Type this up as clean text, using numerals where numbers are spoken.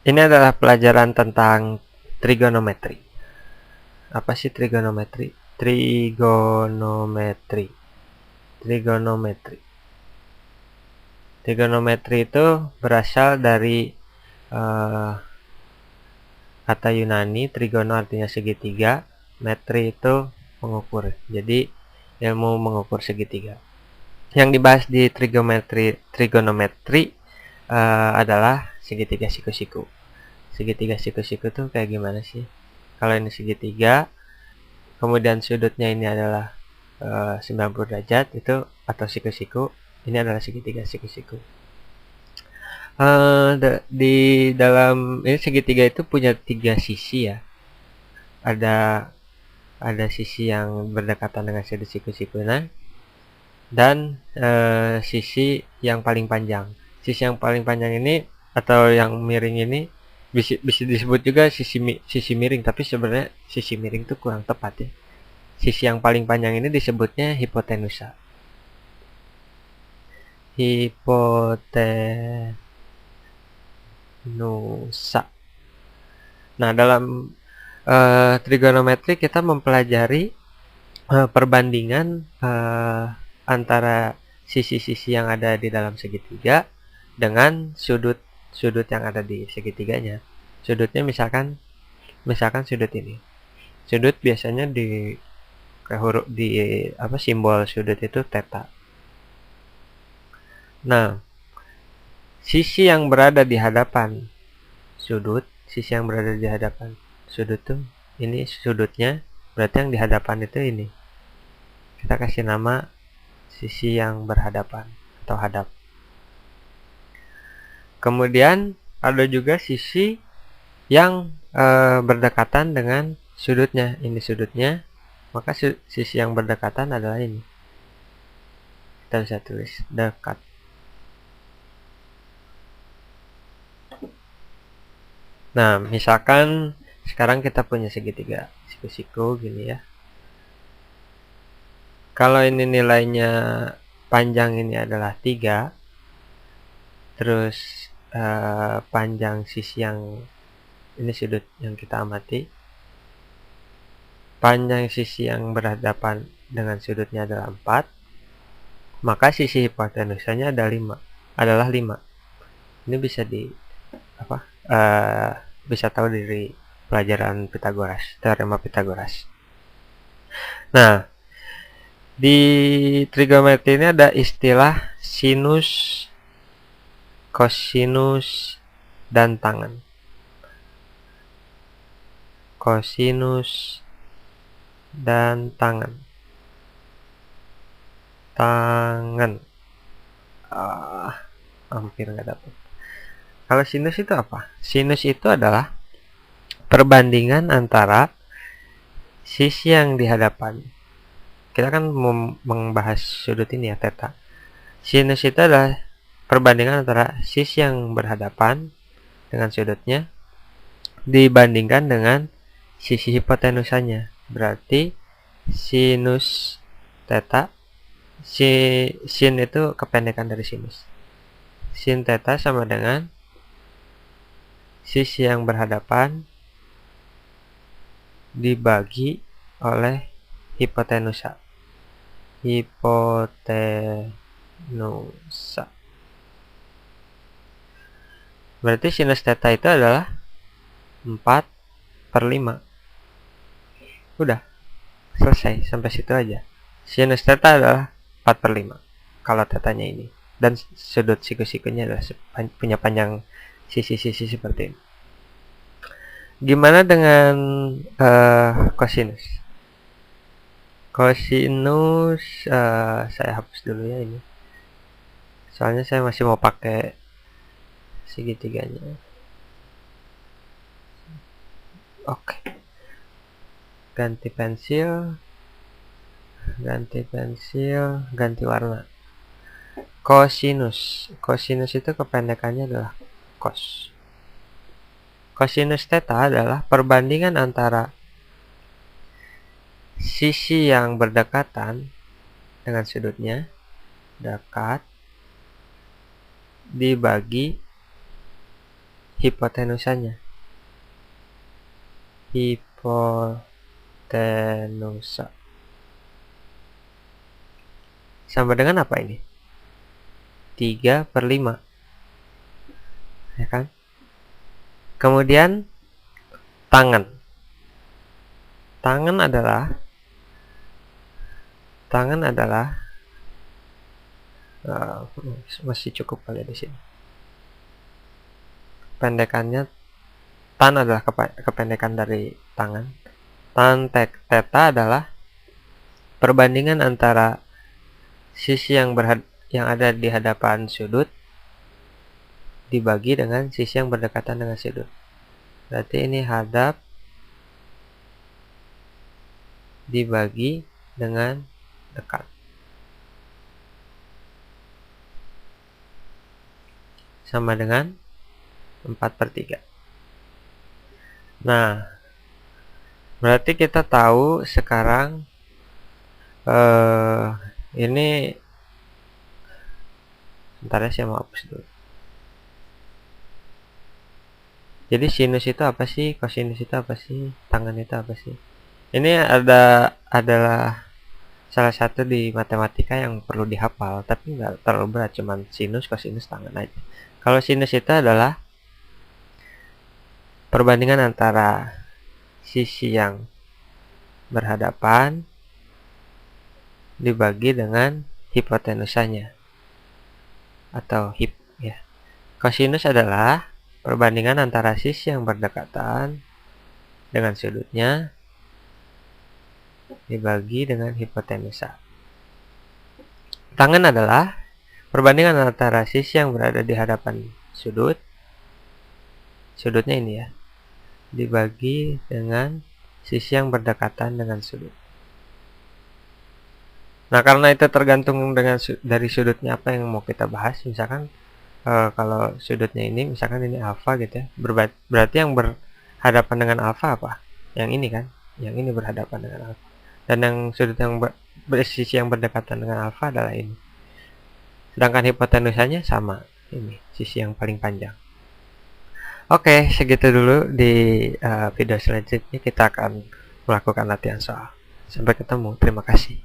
Ini adalah pelajaran tentang trigonometri. Apa sih trigonometri? Trigonometri. Trigonometri. Trigonometri itu berasal dari kata Yunani. Trigono artinya segitiga, metri itu mengukur. Jadi ilmu mengukur segitiga. Yang dibahas di trigonometri adalah segitiga siku-siku. Segitiga siku-siku tuh kayak gimana sih? Kalau ini segitiga, kemudian sudutnya ini adalah 90 derajat itu atau siku-siku, ini adalah segitiga siku-siku. Di dalam ini segitiga itu punya 3 sisi ya. Ada sisi yang berdekatan dengan sudut siku-sikunya dan sisi yang paling panjang. Sisi yang paling panjang ini atau yang miring ini bisa disebut juga sisi miring, tapi sebenarnya sisi miring itu kurang tepat ya. Sisi yang paling panjang ini disebutnya hipotenusa. Hipotenusa. Nah, dalam trigonometri kita mempelajari perbandingan antara sisi-sisi yang ada di dalam segitiga dengan sudut yang ada di segitiganya. Sudutnya misalkan sudut ini. Sudut biasanya di simbol sudut itu theta. Nah, sisi yang berada di hadapan sudut tuh ini sudutnya, berarti yang di hadapan itu ini. Kita kasih nama sisi yang berhadapan atau hadap. Kemudian ada juga sisi yang berdekatan dengan sudutnya. Ini sudutnya, maka sisi yang berdekatan adalah ini. Kita bisa tulis dekat. Nah, misalkan sekarang kita punya segitiga siku-siku gini ya. Kalau ini nilainya panjang ini adalah 3, terus panjang sisi yang ini sudut yang kita amati, panjang sisi yang berhadapan dengan sudutnya adalah 4, maka sisi hipotenusanya adalah 5. Ini bisa bisa tahu dari pelajaran Pythagoras, teorema Pythagoras. Nah, di trigonometri ini ada istilah sinus, kosinus, dan tangen. Kosinus dan tangen. Hampir nggak dapet. Kalau sinus itu apa? Sinus itu adalah perbandingan antara sisi yang di hadapan. Kita kan membahas sudut ini ya, theta. Sinus itu adalah perbandingan antara sisi yang berhadapan dengan sudutnya dibandingkan dengan sisi hipotenusanya. Berarti sinus theta, sin itu kependekan dari sinus. Sin theta sama dengan sisi yang berhadapan dibagi oleh hipotenusa. Hipotenusa. Berarti sinus theta itu adalah 4/5. Udah, selesai, sampai situ aja. Sinus theta adalah 4/5 kalau tetanya ini. Dan sudut siku-sikunya adalah punya panjang sisi-sisi seperti ini. Gimana dengan kosinus? Kosinus saya hapus dulu ya ini. Soalnya saya masih mau pakai segitiganya. Oke. Ganti pensil, ganti warna. Kosinus. Kosinus itu kependekannya adalah cos. Kosinus theta adalah perbandingan antara sisi yang berdekatan dengan sudutnya, dekat, dibagi hipotenusanya. Hipotenusa sama dengan apa ini? 3/5, ya kan? Kemudian tangan. Tangan adalah masih cukup kali di sini. Pendekannya tan adalah kependekan dari tangan. Tan theta adalah perbandingan antara sisi yang ada di hadapan sudut dibagi dengan sisi yang berdekatan dengan sudut. Berarti ini hadap dibagi dengan dekat. Sama dengan 4/3. Nah, berarti kita tahu sekarang ini sebentar ya, saya mau hapus dulu. Jadi sinus itu apa sih? Kosinus itu apa sih? Tangan itu apa sih? Ini adalah salah satu di matematika yang perlu dihafal, tapi nggak terlalu berat, cuman sinus, kosinus, tangan aja. Kalau sinus itu adalah perbandingan antara sisi yang berhadapan dibagi dengan hipotenusanya atau hip ya. Kosinus adalah perbandingan antara sisi yang berdekatan dengan sudutnya dibagi dengan hipotenusa. Tangan adalah perbandingan antara sisi yang berada di hadapan sudutnya ini ya, dibagi dengan sisi yang berdekatan dengan sudut. Nah, karena itu tergantung dari sudutnya apa yang mau kita bahas. Misalkan kalau sudutnya ini, misalkan ini alfa gitu ya, berarti yang berhadapan dengan alfa apa? Yang ini kan, yang ini berhadapan dengan alfa. Dan yang sudut yang sisi yang berdekatan dengan alfa adalah ini. Sedangkan hipotenusanya sama, ini sisi yang paling panjang. Oke, segitu dulu. Di video selanjutnya kita akan melakukan latihan soal. Sampai ketemu, terima kasih.